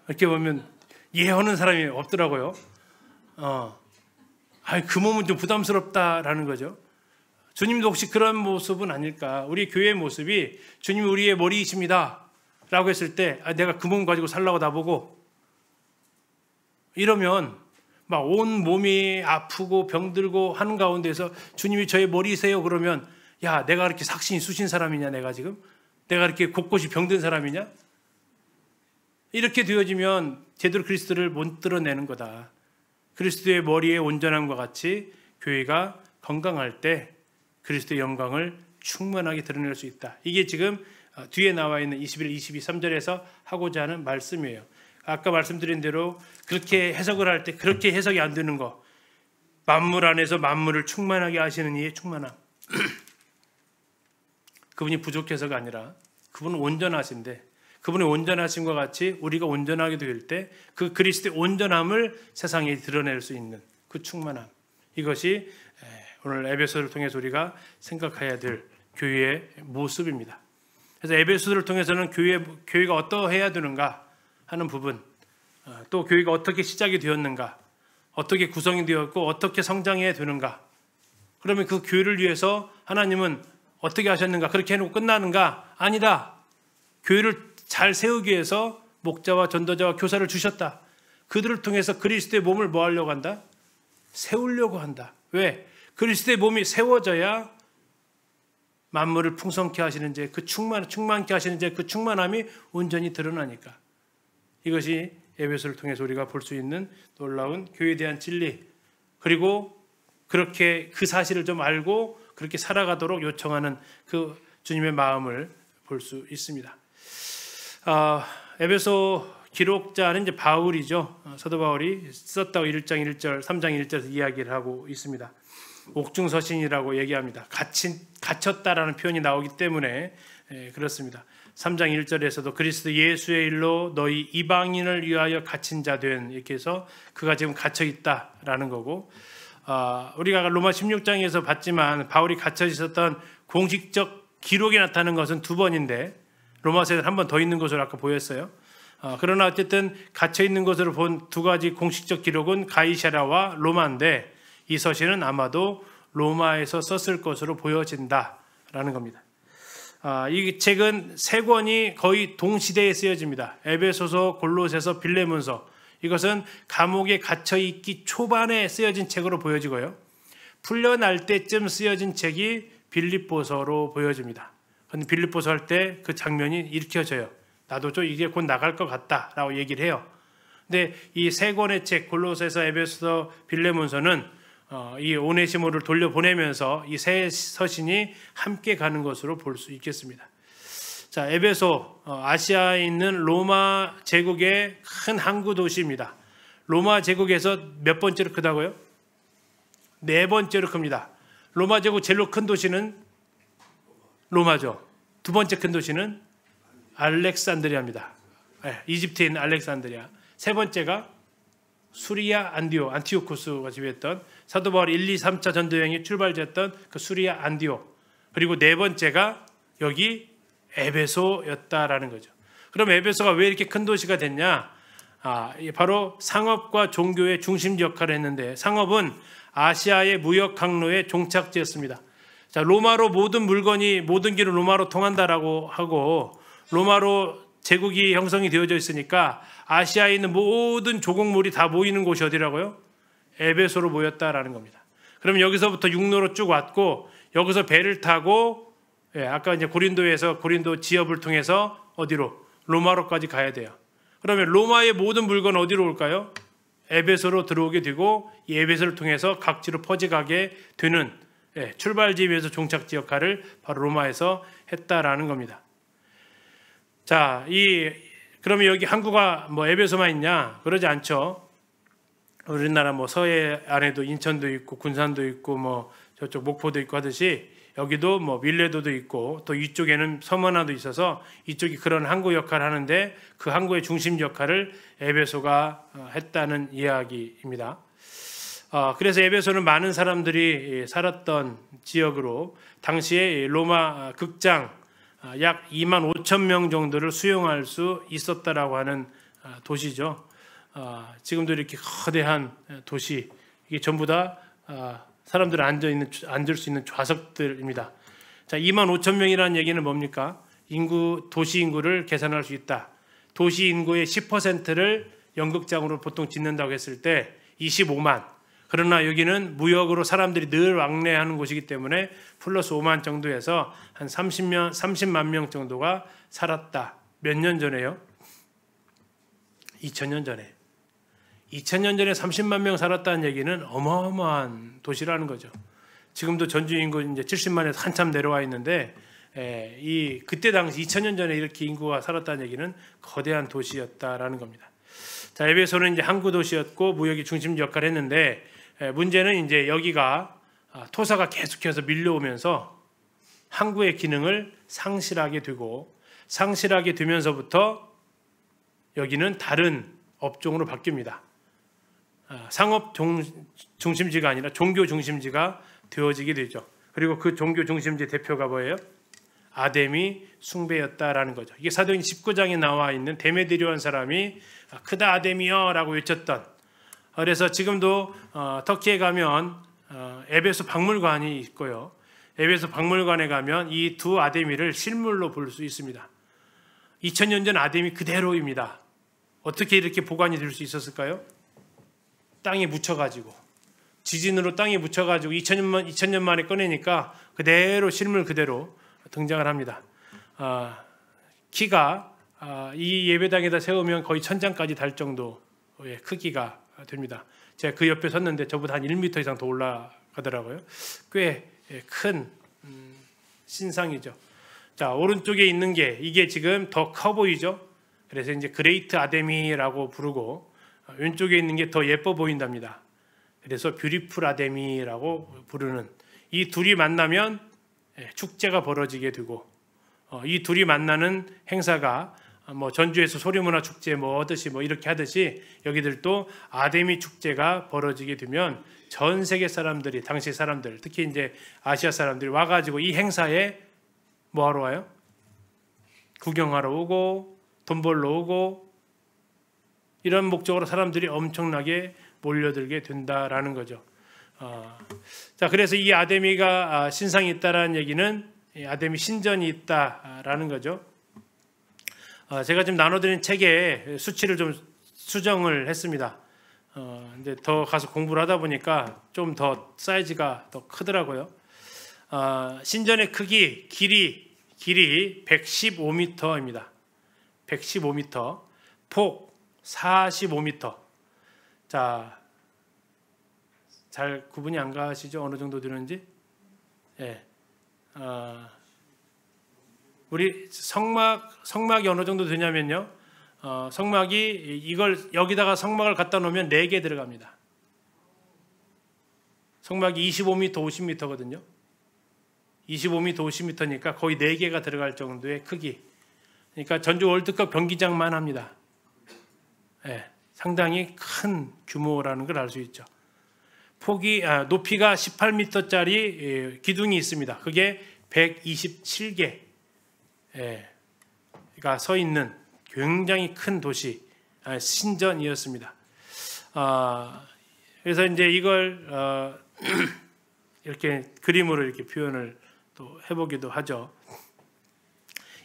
[SPEAKER 1] 이렇게 보면 이해하는 사람이 없더라고요. 그 몸은 좀 부담스럽다라는 거죠. 주님도 혹시 그런 모습은 아닐까? 우리 교회의 모습이 주님이 우리의 머리이십니다 라고 했을 때 내가 그 몸 가지고 살라고 나보고 이러면 막 온 몸이 아프고 병들고 하는 가운데서 주님이 저의 머리세요 그러면 야 내가 그렇게 삭신이 쑤신 사람이냐 내가 지금? 내가 그렇게 곳곳이 병든 사람이냐? 이렇게 되어지면 제대로 그리스도를 못 드러내는 거다. 그리스도의 머리의 온전함과 같이 교회가 건강할 때 그리스도의 영광을 충만하게 드러낼 수 있다. 이게 지금 뒤에 나와 있는 21, 22, 3절에서 하고자 하는 말씀이에요. 아까 말씀드린 대로 그렇게 해석을 할 때 그렇게 해석이 안 되는 거, 만물 안에서 만물을 충만하게 하시는 이의 충만함. 그분이 부족해서가 아니라 그분은 온전하신데 그분의 온전하심과 같이 우리가 온전하게 될 때 그 그리스도의 온전함을 세상에 드러낼 수 있는 그 충만함, 이것이 오늘 에베소를 통해서 우리가 생각해야 될 교회의 모습입니다. 그래서 에베소를 통해서는 교회가 어떠해야 되는가 하는 부분, 또 교회가 어떻게 시작이 되었는가, 어떻게 구성이 되었고 어떻게 성장해야 되는가, 그러면 그 교회를 위해서 하나님은 어떻게 하셨는가, 그렇게 해놓고 끝나는가? 아니다. 교회를 잘 세우기 위해서 목자와 전도자와 교사를 주셨다. 그들을 통해서 그리스도의 몸을 뭐 하려고 한다? 세우려고 한다. 왜? 그리스도의 몸이 세워져야 만물을 풍성케 하시는 제 그 충만케 하시는 제 그 충만함이 온전히 드러나니까. 이것이 에베소를 통해서 우리가 볼 수 있는 놀라운 교회에 대한 진리, 그리고 그렇게 그 사실을 좀 알고 그렇게 살아가도록 요청하는 그 주님의 마음을 볼 수 있습니다. 에베소 기록자는 이제 바울이죠. 사도 바울이 썼다고 1장 1절, 3장 1절에서 이야기를 하고 있습니다. 옥중서신이라고 얘기합니다. 갇혔다라는 표현이 나오기 때문에 그렇습니다. 3장 1절에서도 그리스도 예수의 일로 너희 이방인을 위하여 갇힌 자 된, 이렇게 해서 그가 지금 갇혀 있다라는 거고, 우리가 로마 16장에서 봤지만 바울이 갇혀 있었던 공식적 기록이 나타나는 것은 2번인데 로마서에는 한 번 더 있는 것으로 아까 보였어요. 그러나 어쨌든 갇혀 있는 것으로 본 2가지 공식적 기록은 가이사랴와 로마인데 이 서신은 아마도 로마에서 썼을 것으로 보여진다라는 겁니다. 이 책은 3권이 거의 동시대에 쓰여집니다. 에베소서, 골로새서, 빌레몬서. 이것은 감옥에 갇혀 있기 초반에 쓰여진 책으로 보여지고요. 풀려날 때쯤 쓰여진 책이 빌립보서로 보여집니다. 근데 빌립보서 할 때 그 장면이 일으켜져요. 나도 좀 이제 곧 나갈 것 같다라고 얘기를 해요. 근데 이 3권의 책, 골로새서, 에베소서, 빌레몬서는 이 오네시모를 돌려보내면서 이 세 서신이 함께 가는 것으로 볼 수 있겠습니다. 자, 에베소, 아시아에 있는 로마 제국의 큰 항구 도시입니다. 로마 제국에서 몇 번째로 크다고요? 4번째로 큽니다. 로마 제국 제일 큰 도시는 로마죠. 2번째 큰 도시는 알렉산드리아입니다. 이집트에 있는 알렉산드리아. 3번째가 수리아 안티오코스가 지배했던 사도 바울 1, 2, 3차 전도 여행의 출발지였던 그 수리아 안디옥. 그리고 4번째가 여기 에베소였다라는 거죠. 그럼 에베소가 왜 이렇게 큰 도시가 됐냐? 바로 상업과 종교의 중심 역할을 했는데, 상업은 아시아의 무역 항로의 종착지였습니다. 자, 로마로 모든 물건이, 모든 길은 로마로 통한다라고 하고, 로마로 제국이 형성이 되어져 있으니까 아시아에 있는 모든 조공물이 다 모이는 곳이 어디라고요? 에베소로 모였다라는 겁니다. 그럼 여기서부터 육로로 쭉 왔고, 여기서 배를 타고, 아까 이제 고린도에서 고린도 지역을 통해서 어디로? 로마로까지 가야 돼요. 그러면 로마의 모든 물건은 어디로 올까요? 에베소로 들어오게 되고, 이 에베소를 통해서 각지로 퍼져가게 되는 출발지에서 종착지 역할을 바로 로마에서 했다라는 겁니다. 자, 그러면 여기 항구가 뭐 에베소만 있냐? 그러지 않죠. 우리나라 뭐 서해 안에도 인천도 있고 군산도 있고 뭐 저쪽 목포도 있고 하듯이 여기도 뭐 밀레도도 있고 또 이쪽에는 서머나도 있어서 이쪽이 그런 항구 역할을 하는데 그 항구의 중심 역할을 에베소가 했다는 이야기입니다. 그래서 에베소는 많은 사람들이 살았던 지역으로 당시에 로마 극장 약 2만 5천 명 정도를 수용할 수 있었다라고 하는 도시죠. 지금도 이렇게 거대한 도시, 이게 전부 다 사람들 앉을 수 있는 좌석들입니다. 자, 2만 5천 명이라는 얘기는 뭡니까? 도시 인구를 계산할 수 있다. 도시 인구의 10%를 연극장으로 보통 짓는다고 했을 때 25만. 그러나 여기는 무역으로 사람들이 늘 왕래하는 곳이기 때문에 플러스 5만 정도에서 한 30만 명 정도가 살았다. 몇 년 전에요? 2000년 전에. 2000년 전에 30만 명 살았다는 얘기는 어마어마한 도시라는 거죠. 지금도 전주 인구 이제 70만에서 한참 내려와 있는데 그때 당시 2000년 전에 이렇게 인구가 살았다는 얘기는 거대한 도시였다라는 겁니다. 자, 에베소는 이제 항구 도시였고 무역이 중심지 역할을 했는데 문제는 이제 여기가 토사가 계속해서 밀려오면서 항구의 기능을 상실하게 되면서부터 여기는 다른 업종으로 바뀝니다. 상업 중심지가 아니라 종교 중심지가 되어지게 되죠. 그리고 그 종교 중심지 대표가 뭐예요? 아데미 숭배였다라는 거죠. 이게 사도행 19장에 나와 있는 데메드리오라는 사람이 크다 아데미여 라고 외쳤던, 그래서 지금도 터키에 가면 에베소 박물관이 있고요. 에베소 박물관에 가면 이 두 아데미를 실물로 볼 수 있습니다. 2000년 전 아데미 그대로입니다. 어떻게 이렇게 보관이 될 수 있었을까요? 땅에 묻혀가지고, 지진으로 땅에 묻혀가지고 2000년 만에 꺼내니까 그대로 실물 그대로 등장을 합니다. 키가 이 예배당에다 세우면 거의 천장까지 달 정도의 크기가 됩니다. 제가 그 옆에 섰는데 저보다 한 1m 이상 더 올라가더라고요. 꽤 큰 신상이죠. 자, 오른쪽에 있는 게 이게 지금 더 커 보이죠. 그래서 이제 그레이트 아데미라고 부르고, 왼쪽에 있는 게 더 예뻐 보인답니다. 그래서 뷰티풀 아데미라고 부르는, 이 둘이 만나면 축제가 벌어지게 되고, 이 둘이 만나는 행사가 뭐 전주에서 소리문화 축제 이렇게 하듯이 여기들도 아데미 축제가 벌어지게 되면 전 세계 사람들이, 당시 사람들, 특히 이제 아시아 사람들이 와가지고 이 행사에 뭐 하러 와요? 구경하러 오고 돈 벌러 오고, 이런 목적으로 사람들이 엄청나게 몰려들게 된다라는 거죠. 자, 그래서 이 아데미가 신상이 있다라는 얘기는 아데미 신전이 있다라는 거죠. 제가 지금 나눠드린 책에 수치를 좀 수정을 했습니다. 이제 더 가서 공부를 하다 보니까 좀 더 사이즈가 더 크더라고요. 신전의 크기, 길이 115m입니다. 115m, 폭 45m. 자, 잘 구분이 안 가시죠? 어느 정도 되는지? 예. 우리 성막이 어느 정도 되냐면요. 성막이 이걸 여기다가 성막을 갖다 놓으면 4개 들어갑니다. 성막이 25m, 50m거든요. 25m, 50m니까 거의 4개가 들어갈 정도의 크기. 그러니까 전주 월드컵 경기장만 합니다. 예, 상당히 큰 규모라는 걸 알 수 있죠. 높이가 18m짜리 기둥이 있습니다. 그게 127개가 서 있는 굉장히 큰 도시, 신전이었습니다. 그래서 이제 이걸 이렇게 그림으로 이렇게 표현을 또 해보기도 하죠.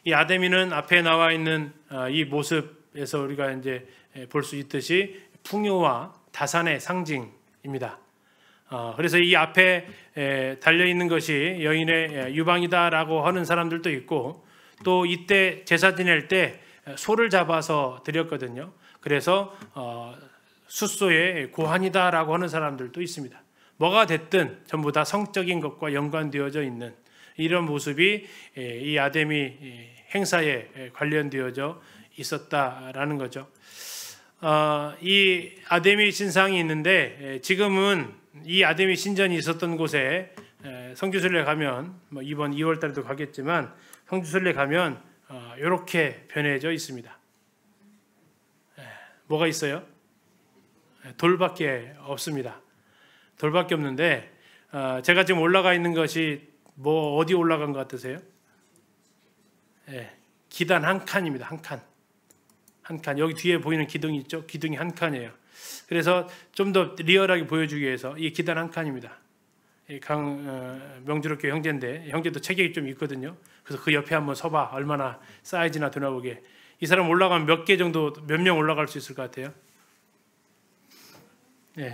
[SPEAKER 1] 이 아데미는 앞에 나와 있는 이 모습에서 우리가 이제 볼 수 있듯이 풍요와 다산의 상징입니다. 그래서 이 앞에 달려 있는 것이 여인의 유방이다라고 하는 사람들도 있고, 또 이때 제사 지낼 때 소를 잡아서 드렸거든요. 그래서 숫소의 고환이다라고 하는 사람들도 있습니다. 뭐가 됐든 전부 다 성적인 것과 연관되어져 있는 이런 모습이 이 아데미 행사에 관련되어져 있었다라는 거죠. 이 아데미 신상이 있는데 지금은 이 아데미 신전이 있었던 곳에 성지순례 가면 이번 2월 달에도 가겠지만 성지순례 가면 이렇게 변해져 있습니다. 뭐가 있어요? 돌밖에 없습니다. 돌밖에 없는데 제가 지금 올라가 있는 것이 어디 올라간 것 같으세요? 기단 한 칸입니다. 한 칸. 여기 뒤에 보이는 기둥이 있죠? 기둥이 한 칸이에요. 그래서 좀 더 리얼하게 보여주기 위해서 이 기단 한 칸입니다. 명주로교회 형제인데 형제도 체격이 좀 있거든요. 그래서 그 옆에 한번 서봐. 얼마나 사이즈나 되나 보게. 이 사람 올라가면 몇 개 정도 몇 명 올라갈 수 있을 것 같아요?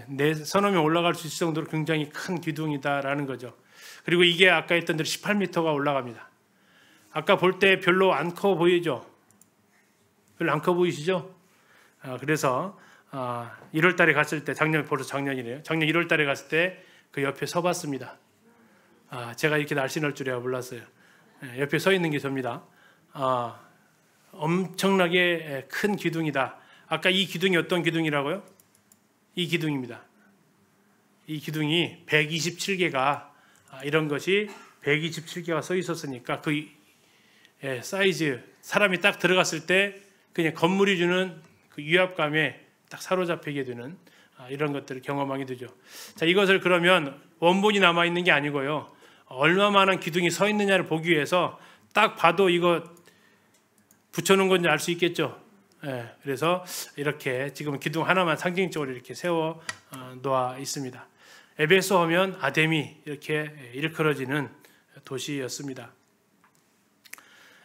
[SPEAKER 1] 네, 서너 명 올라갈 수 있을 정도로 굉장히 큰 기둥이다라는 거죠. 그리고 이게 아까 했던 대로 18m가 올라갑니다. 아까 볼 때 별로 안 커 보이죠? 별로 안 커 보이시죠? 그래서 1월 달에 갔을 때 벌써 작년이네요. 작년 1월 달에 갔을 때 그 옆에 서봤습니다. 제가 이렇게 날씬할 줄이야 몰랐어요. 옆에 서 있는 게 접니다. 엄청나게 큰 기둥이다. 아까 이 기둥이 어떤 기둥이라고요? 이 기둥입니다. 이 기둥이 127개가 이런 것이 127개가 서 있었으니까 그 사이즈 사람이 딱 들어갔을 때 그냥 건물이 주는 그 위압감에 딱 사로잡히게 되는 이런 것들을 경험하게 되죠. 자, 이것을 그러면 원본이 남아 있는 게 아니고요. 얼마만한 기둥이 서 있느냐를 보기 위해서 딱 봐도 이거 붙여놓은 건지 알 수 있겠죠. 그래서 이렇게 지금 기둥 하나만 상징적으로 이렇게 세워 놓아 있습니다. 에베소 하면 아뎀이 이렇게 일컬어지는 도시였습니다.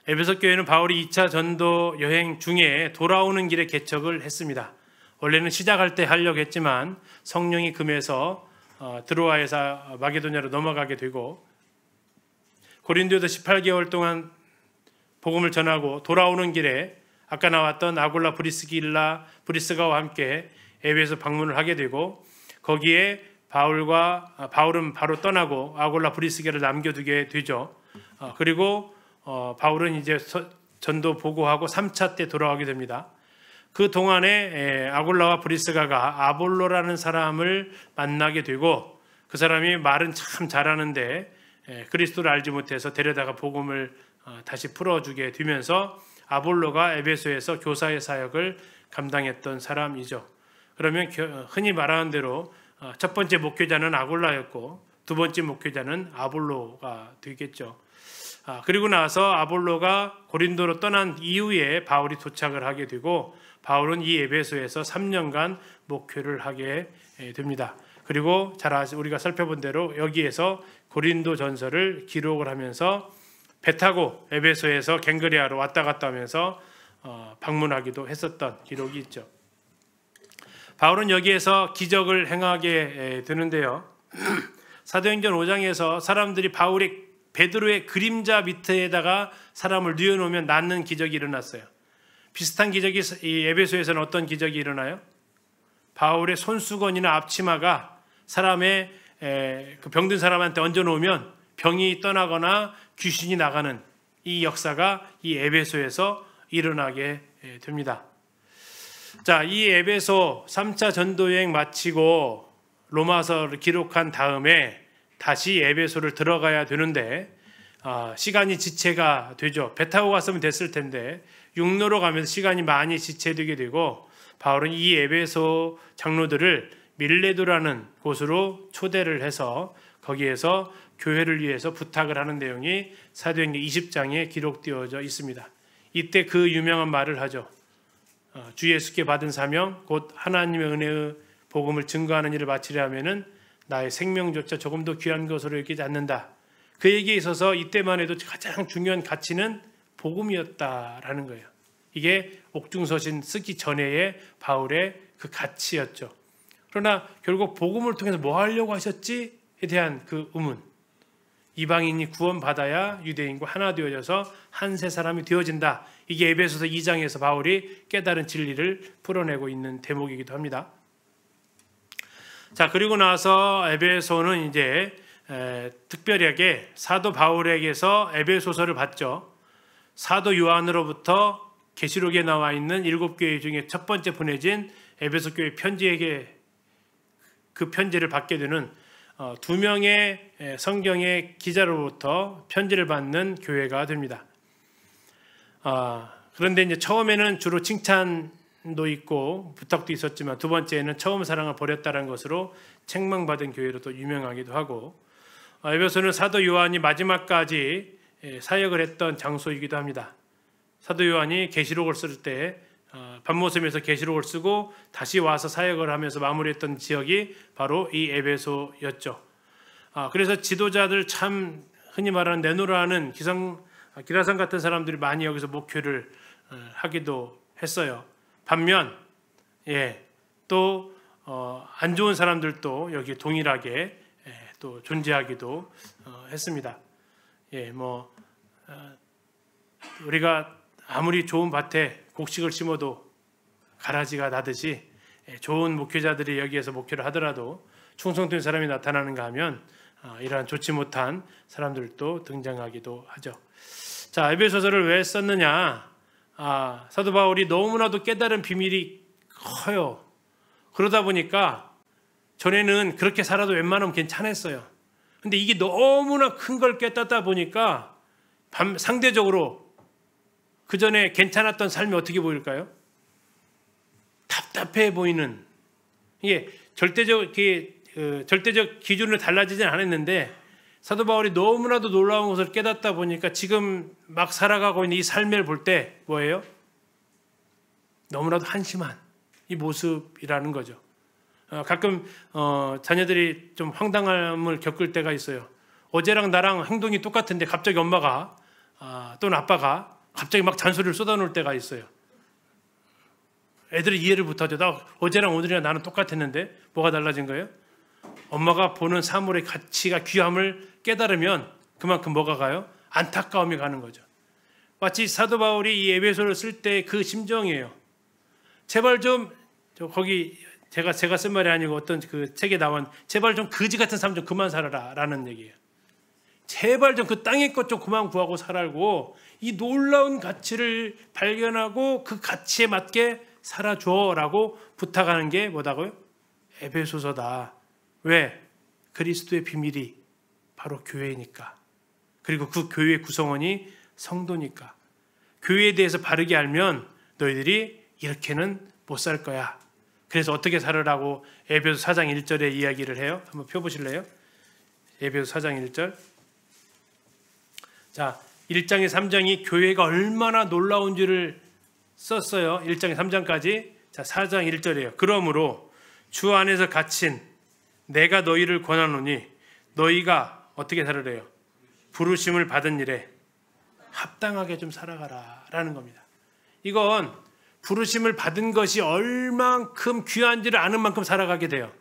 [SPEAKER 1] 에베소 교회는 바울이 2차 전도 여행 중에 돌아오는 길에 개척을 했습니다. 원래는 시작할 때 하려고 했지만 성령이 금해서 드로아에서 마게도냐로 넘어가게 되고 고린도에서 18개월 동안 복음을 전하고 돌아오는 길에 아까 나왔던 아굴라 브리스가와 함께 에베소 방문을 하게 되고 거기에 바울은 바로 떠나고 아굴라 브리스가를 남겨두게 되죠. 그리고 바울은 이제 전도 보고하고 3차 때 돌아오게 됩니다. 그 동안에 아굴라와 브리스가가 아볼로라는 사람을 만나게 되고 그 사람이 말은 참 잘하는데 그리스도를 알지 못해서 데려다가 복음을 다시 풀어주게 되면서 아볼로가 에베소에서 교사의 사역을 감당했던 사람이죠. 그러면 흔히 말하는 대로 첫 번째 목회자는 아굴라였고 두 번째 목회자는 아볼로가 되겠죠. 그리고 나서 아볼로가 고린도로 떠난 이후에 바울이 도착을 하게 되고 바울은 이 에베소에서 3년간 목회를 하게 됩니다. 그리고 우리가 살펴본 대로 여기에서 고린도 전서를 기록을 하면서 배 타고 에베소에서 갱그레아로 왔다 갔다 하면서 방문하기도 했었던 기록이 있죠. 바울은 여기에서 기적을 행하게 되는데요. 사도행전 5장에서 사람들이 베드로의 그림자 밑에다가 사람을 뉘어놓으면 낫는 기적이 일어났어요. 비슷한 기적이 이 에베소에서는 어떤 기적이 일어나요? 바울의 손수건이나 앞치마가 사람의 그 병든 사람한테 얹어놓으면 병이 떠나거나 귀신이 나가는 이 역사가 이 에베소에서 일어나게 됩니다. 자, 이 에베소 3차 전도여행 마치고 로마서를 기록한 다음에 다시 에베소를 들어가야 되는데 시간이 지체가 되죠. 배 타고 갔으면 됐을 텐데 육로로 가면서 시간이 많이 지체되게 되고 바울은 이 에베소 장로들을 밀레도라는 곳으로 초대를 해서 거기에서 교회를 위해서 부탁을 하는 내용이 사도행전 20장에 기록되어져 있습니다. 이때 그 유명한 말을 하죠. 주 예수께 받은 사명 곧 하나님의 은혜의 복음을 증거하는 일을 마치려 하면은 나의 생명조차 조금 더 귀한 것으로 여기지 않는다. 그 얘기에 있어서 이때만 해도 가장 중요한 가치는 복음이었다라는 거예요. 이게 옥중서신 쓰기 전에의 바울의 그 가치였죠. 그러나 결국 복음을 통해서 뭐 하려고 하셨지에 대한 그 의문. 이방인이 구원받아야 유대인과 하나 되어져서 한 세 사람이 되어진다. 이게 에베소서 2장에서 바울이 깨달은 진리를 풀어내고 있는 대목이기도 합니다. 자, 그리고 나서 에베소는 이제 특별하게 사도 바울에게서 에베소서를 받죠. 사도 요한으로부터 계시록에 나와 있는 7교회 중에 첫 번째 보내진 에베소 교회 편지에게 그 편지를 받게 되는 두 명의 성경의 기자로부터 편지를 받는 교회가 됩니다. 그런데 이제 처음에는 주로 칭찬도 있고 부탁도 있었지만 두 번째는 처음 사랑을 버렸다는 것으로 책망받은 교회로 또 유명하기도 하고 에베소는 사도 요한이 마지막까지 사역을 했던 장소이기도 합니다. 사도 요한이 계시록을 쓸 때 밤모섬에서 계시록을 쓰고 다시 와서 사역을 하면서 마무리했던 지역이 바로 이 에베소였죠. 그래서 지도자들 참 흔히 말하는 내노라하는 기라상 같은 사람들이 많이 여기서 목회를 하기도 했어요. 반면 또 안 좋은 사람들도 여기 동일하게 또 존재하기도 했습니다. 우리가 아무리 좋은 밭에 곡식을 심어도 가라지가 나듯이 좋은 목회자들이 여기에서 목회를 하더라도 충성된 사람이 나타나는가 하면 이러한 좋지 못한 사람들도 등장하기도 하죠. 자, 에베소서를 왜 썼느냐? 사도 바울이 너무나도 깨달은 비밀이 커요. 그러다 보니까 전에는 그렇게 살아도 웬만하면 괜찮았어요. 근데 이게 너무나 큰 걸 깨닫다 보니까 상대적으로 그 전에 괜찮았던 삶이 어떻게 보일까요? 답답해 보이는, 이게 절대적 기준으로 달라지진 않았는데 사도 바울이 너무나도 놀라운 것을 깨닫다 보니까 지금 막 살아가고 있는 이 삶을 볼 때 뭐예요? 너무나도 한심한 이 모습이라는 거죠. 가끔 자녀들이 좀 황당함을 겪을 때가 있어요. 어제랑 나랑 행동이 똑같은데 갑자기 엄마가 또는 아빠가 갑자기 막 잔소리를 쏟아놓을 때가 있어요. 애들이 이해를 못하죠. 나 어제랑 오늘이랑 나는 똑같았는데 뭐가 달라진 거예요? 엄마가 보는 사물의 가치가 귀함을 깨달으면 그만큼 뭐가 가요? 안타까움이 가는 거죠. 마치 사도 바울이 이 에베소를 쓸 때 그 심정이에요. 제발 좀 거기 제가 쓴 말이 아니고 어떤 그 책에 나온 제발 좀 거지 같은 삶 좀 그만 살아라 라는 얘기예요. 제발 좀 그 땅의 것 좀 그만 구하고 살아고 이 놀라운 가치를 발견하고 그 가치에 맞게 살아줘라고 부탁하는 게 뭐다고요? 에베소서다. 왜? 그리스도의 비밀이 바로 교회니까. 그리고 그 교회의 구성원이 성도니까. 교회에 대해서 바르게 알면 너희들이 이렇게는 못 살 거야. 그래서 어떻게 살으라고 에베소 4장 1절에 이야기를 해요. 한번 펴보실래요? 에베소 4장 1절. 자, 1장에 3장이 교회가 얼마나 놀라운지를 썼어요. 1장에 3장까지. 자, 4장 1절이에요. 그러므로 주 안에서 갇힌 내가 너희를 권하노니 너희가 어떻게 살으래요? 부르심을 받은 일에 합당하게 좀 살아가라 라는 겁니다. 이건 부르심을 받은 것이 얼만큼 귀한지를 아는 만큼 살아가게 돼요.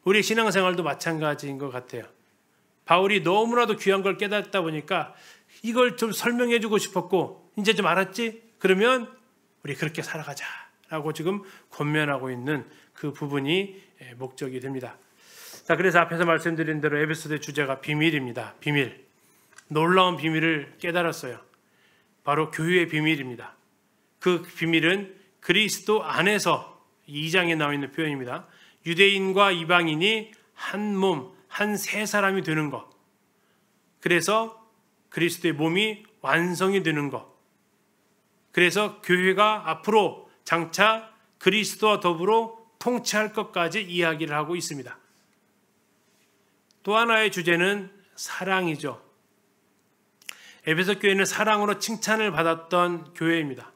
[SPEAKER 1] 우리 신앙생활도 마찬가지인 것 같아요. 바울이 너무나도 귀한 걸 깨닫다 보니까 이걸 좀 설명해 주고 싶었고 이제 좀 알았지? 그러면 우리 그렇게 살아가자 라고 지금 권면하고 있는 그 부분이 목적이 됩니다. 자, 그래서 앞에서 말씀드린 대로 에베소서의 주제가 비밀입니다. 비밀. 놀라운 비밀을 깨달았어요. 바로 교회의 비밀입니다. 그 비밀은 그리스도 안에서 2장에 나와 있는 표현입니다. 유대인과 이방인이 한 몸, 한 세 사람이 되는 것. 그래서 그리스도의 몸이 완성이 되는 것. 그래서 교회가 앞으로 장차 그리스도와 더불어 통치할 것까지 이야기를 하고 있습니다. 또 하나의 주제는 사랑이죠. 에베소 교회는 사랑으로 칭찬을 받았던 교회입니다.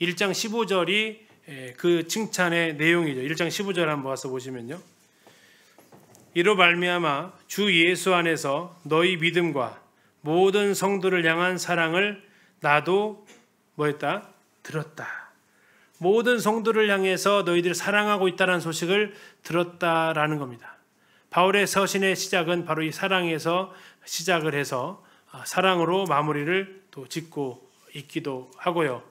[SPEAKER 1] 1장 15절이 그 칭찬의 내용이죠. 1장 15절 한번 와서 보시면요. 이로 말미암아 주 예수 안에서 너희 믿음과 모든 성도를 향한 사랑을 나도 뭐했다? 들었다. 모든 성도를 향해서 너희들이 사랑하고 있다는 소식을 들었다라는 겁니다. 바울의 서신의 시작은 바로 이 사랑에서 시작을 해서 사랑으로 마무리를 또 짓고 있기도 하고요.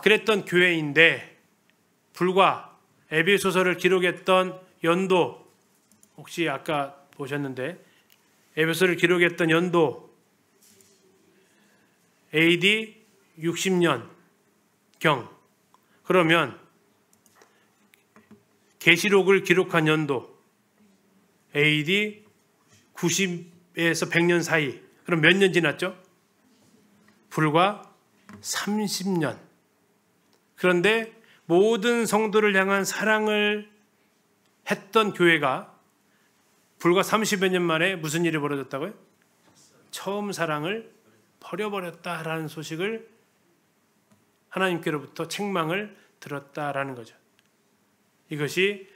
[SPEAKER 1] 그랬던 교회인데 불과 에베소서를 기록했던 연도 혹시 아까 보셨는데 에베소서를 기록했던 연도 AD 60년 경. 그러면 계시록을 기록한 연도 AD 90에서 100년 사이. 그럼 몇 년 지났죠? 불과 30년. 그런데 모든 성도를 향한 사랑을 했던 교회가 불과 30여 년 만에 무슨 일이 벌어졌다고요? 처음 사랑을 버려버렸다라는 소식을 하나님께로부터 책망을 들었다라는 거죠. 이것이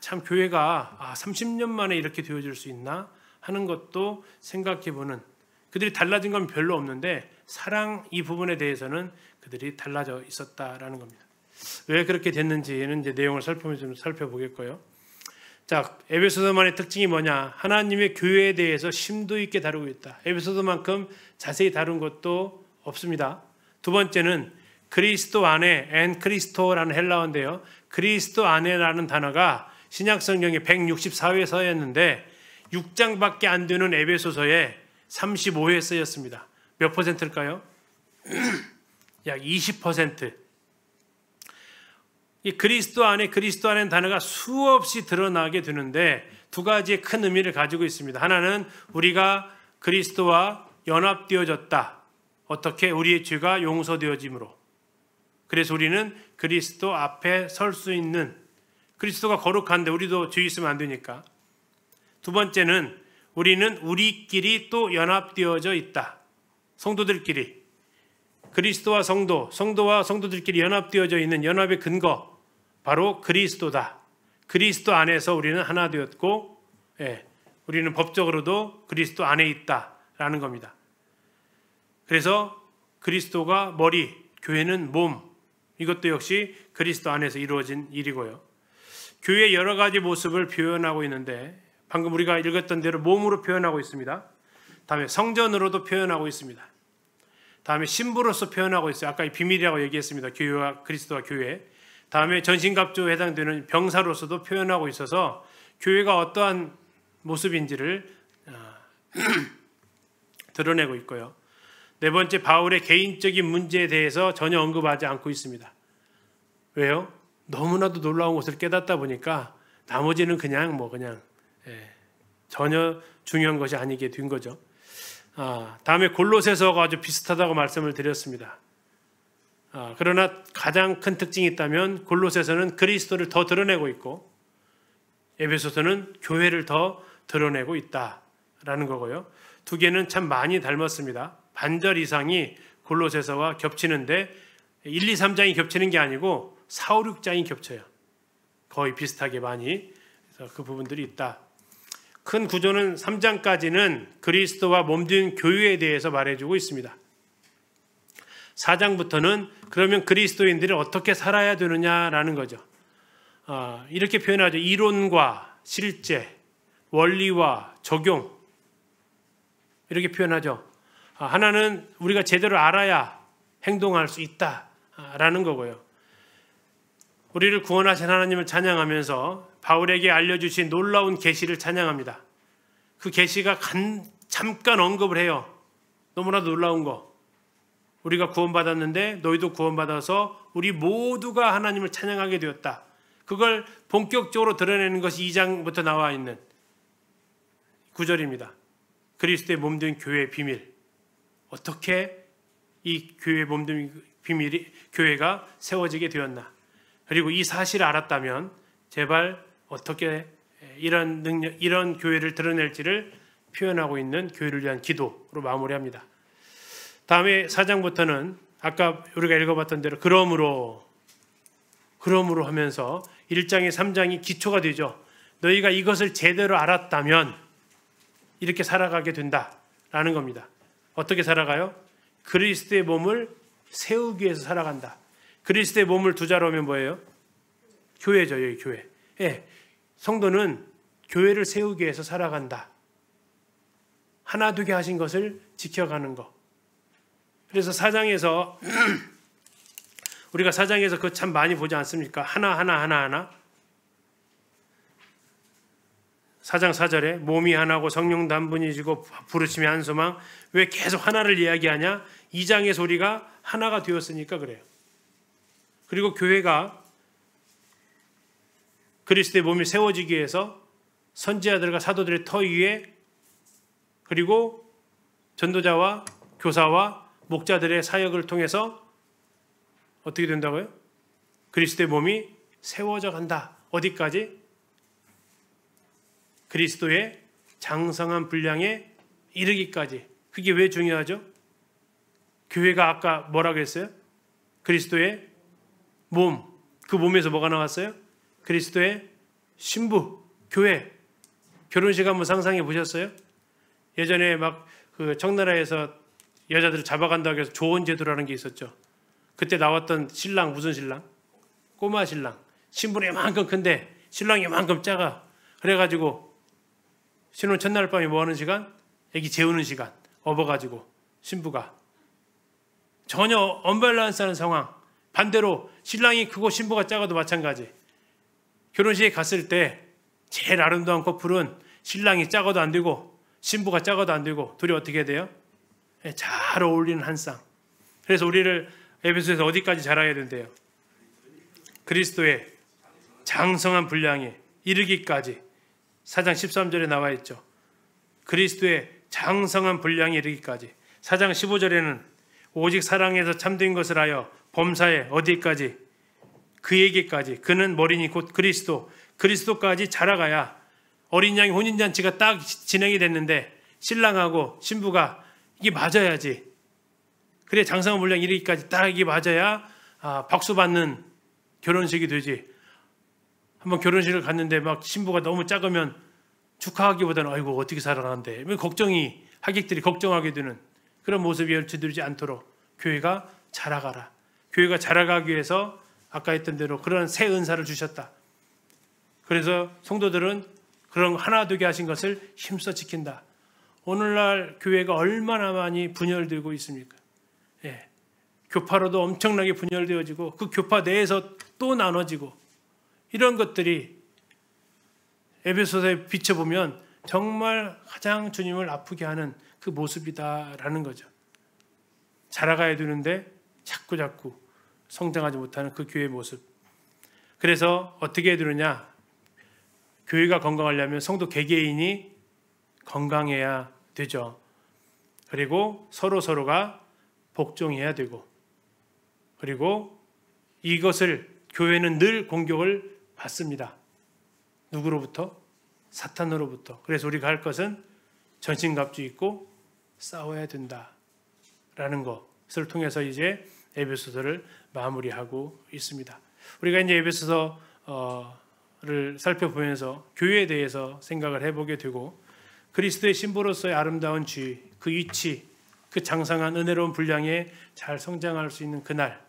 [SPEAKER 1] 참 교회가 30년 만에 이렇게 되어질 수 있나 하는 것도 생각해보는, 그들이 달라진 건 별로 없는데 사랑 이 부분에 대해서는 그들이 달라져 있었다라는 겁니다. 왜 그렇게 됐는지는 이제 내용을 좀 살펴보겠고요. 자, 에베소서만의 특징이 뭐냐? 하나님의 교회에 대해서 심도 있게 다루고 있다. 에베소서만큼 자세히 다룬 것도 없습니다. 두 번째는 그리스도 안에, 엔 크리스토라는 헬라어인데요. 그리스도 안에라는 단어가 신약 성경에 164회 서였는데 6장밖에 안 되는 에베소서에 35회 쓰였습니다. 몇 퍼센트일까요? 약 20%. 이 그리스도 안에는 단어가 수없이 드러나게 되는데 두 가지의 큰 의미를 가지고 있습니다. 하나는 우리가 그리스도와 연합되어졌다. 어떻게? 우리의 죄가 용서되어짐으로. 그래서 우리는 그리스도 앞에 설 수 있는, 그리스도가 거룩한데 우리도 죄 있으면 안 되니까. 두 번째는 우리는 우리끼리 또 연합되어져 있다. 성도들끼리. 그리스도와 성도와 성도들끼리 연합되어져 있는 연합의 근거, 바로 그리스도다. 그리스도 안에서 우리는 하나 되었고, 우리는 법적으로도 그리스도 안에 있다라는 겁니다. 그래서 그리스도가 머리, 교회는 몸, 이것도 역시 그리스도 안에서 이루어진 일이고요. 교회의 여러 가지 모습을 표현하고 있는데 방금 우리가 읽었던 대로 몸으로 표현하고 있습니다. 다음에 성전으로도 표현하고 있습니다. 다음에 신부로서 표현하고 있어요. 아까 비밀이라고 얘기했습니다. 교회와 그리스도와 교회. 다음에 전신갑주에 해당되는 병사로서도 표현하고 있어서 교회가 어떠한 모습인지를 드러내고 있고요. 네 번째, 바울의 개인적인 문제에 대해서 전혀 언급하지 않고 있습니다. 왜요? 너무나도 놀라운 것을 깨닫다 보니까 나머지는 그냥 전혀 중요한 것이 아니게 된 거죠. 다음에 골로새서가 아주 비슷하다고 말씀을 드렸습니다. 그러나 가장 큰 특징이 있다면 골로새서는 그리스도를 더 드러내고 있고 에베소서는 교회를 더 드러내고 있다라는 거고요. 두 개는 참 많이 닮았습니다. 반절 이상이 골로새서와 겹치는데 1, 2, 3장이 겹치는 게 아니고 4, 5, 6장이 겹쳐요. 거의 비슷하게 많이. 그래서 그 부분들이 있다. 큰 구조는 3장까지는 그리스도와 몸된 교회에 대해서 말해주고 있습니다. 4장부터는 그러면 그리스도인들이 어떻게 살아야 되느냐라는 거죠. 이렇게 표현하죠. 이론과 실제, 원리와 적용, 이렇게 표현하죠. 하나는 우리가 제대로 알아야 행동할 수 있다라는 거고요. 우리를 구원하신 하나님을 찬양하면서 바울에게 알려주신 놀라운 계시를 찬양합니다. 그 계시가 잠깐 언급을 해요. 너무나 놀라운 거. 우리가 구원받았는데 너희도 구원받아서 우리 모두가 하나님을 찬양하게 되었다. 그걸 본격적으로 드러내는 것이 2장부터 나와 있는 9절입니다. 그리스도의 몸된 교회의 비밀. 어떻게 이 교회의 몸된 비밀이 교회가 세워지게 되었나. 그리고 이 사실을 알았다면 제발 어떻게 이런 능력, 이런 교회를 드러낼지를 표현하고 있는 교회를 위한 기도로 마무리합니다. 다음에 4장부터는 아까 우리가 읽어봤던 대로 그러므로 하면서 1장에 3장이 기초가 되죠. 너희가 이것을 제대로 알았다면 이렇게 살아가게 된다라는 겁니다. 어떻게 살아가요? 그리스도의 몸을 세우기 위해서 살아간다. 그리스도의 몸을 두 자로 하면 뭐예요? 교회죠. 여기 교회. 성도는 교회를 세우기 위해서 살아간다. 하나 되게 하신 것을 지켜가는 것. 그래서 4장에서 우리가 4장에서 그거 참 많이 보지 않습니까? 하나 4장 4절에 몸이 하나고 성령도 한 분이시고 부르심이 한 소망. 왜 계속 하나를 이야기하냐? 2장에서 우리가 하나가 되었으니까 그래요. 그리고 교회가 그리스도의 몸이 세워지기 위해서 선지자들과 사도들의 터 위에 그리고 전도자와 교사와 목자들의 사역을 통해서 어떻게 된다고요? 그리스도의 몸이 세워져 간다. 어디까지? 그리스도의 장성한 분량에 이르기까지. 그게 왜 중요하죠? 교회가 아까 뭐라고 했어요? 그리스도의 몸. 그 몸에서 뭐가 나왔어요? 그리스도의 신부, 교회, 결혼식 한번 상상해 보셨어요? 예전에 막 그 청나라에서 여자들을 잡아간다고 해서 조언 제도라는 게 있었죠. 그때 나왔던 신랑 무슨 신랑? 꼬마 신랑. 신부는 이만큼 큰데 신랑이 이만큼 작아. 그래가지고 신혼 첫날 밤에 뭐 하는 시간? 애기 재우는 시간. 업어가지고 신부가 전혀 언밸런스하는 상황. 반대로 신랑이 크고 신부가 작아도 마찬가지. 결혼식에 갔을 때 제일 아름다운 커플은 신랑이 작아도 안 되고 신부가 작아도 안 되고 둘이 어떻게 돼요? 잘 어울리는 한 쌍. 그래서 우리를 에베소에서 어디까지 자라야 된대요? 그리스도의 장성한 분량에 이르기까지. 4장 13절에 나와 있죠. 그리스도의 장성한 분량에 이르기까지. 4장 15절에는 오직 사랑에서 참된 것을 하여 범사에 어디까지? 그에게까지. 그는 머리니 곧 그리스도까지 자라가야 어린 양의 혼인잔치가 딱 진행이 됐는데 신랑하고 신부가 이게 맞아야지. 그래 장성한 분량 이르기까지 딱 이게 맞아야 박수 받는 결혼식이 되지. 한번 결혼식을 갔는데 막 신부가 너무 작으면 축하하기보다는 아이고 어떻게 살아나는데 걱정이 하객들이 걱정하게 되는 그런 모습이 연출되지 않도록 교회가 자라가라. 교회가 자라가기 위해서 아까 했던 대로 그런 새 은사를 주셨다. 그래서 성도들은 그런 하나 되게 하신 것을 힘써 지킨다. 오늘날 교회가 얼마나 많이 분열되고 있습니까? 예. 교파로도 엄청나게 분열되어지고 그 교파 내에서 또 나눠지고 이런 것들이 에베소서에 비춰보면 정말 가장 주님을 아프게 하는 그 모습이다라는 거죠. 자라가야 되는데 자꾸 성장하지 못하는 그 교회의 모습. 그래서 어떻게 해야 되느냐? 교회가 건강하려면 성도 개개인이 건강해야 되죠. 그리고 서로가 복종해야 되고 그리고 이것을 교회는 늘 공격을 받습니다. 누구로부터? 사탄으로부터. 그래서 우리가 할 것은 전신갑주 입고 싸워야 된다라는 것을 통해서 이제 에베소서를 마무리하고 있습니다. 우리가 이제 에베소서를 살펴보면서 교회에 대해서 생각을 해보게 되고 그리스도의 신부로서의 아름다운 지위, 그 위치, 그 장성한 은혜로운 분량에 잘 성장할 수 있는 그날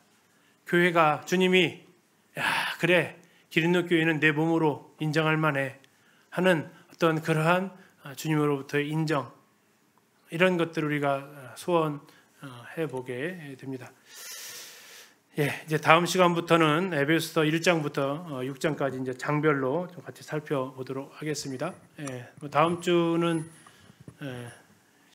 [SPEAKER 1] 교회가 주님이 야 그래 기린노 교회는 내 몸으로 인정할 만해 하는 어떤 그러한 주님으로부터의 인정 이런 것들을 우리가 소원해 보게 됩니다. 예, 이제 다음 시간부터는 에베소서 1장부터 6장까지 이제 장별로 좀 같이 살펴보도록 하겠습니다. 예, 다음 주는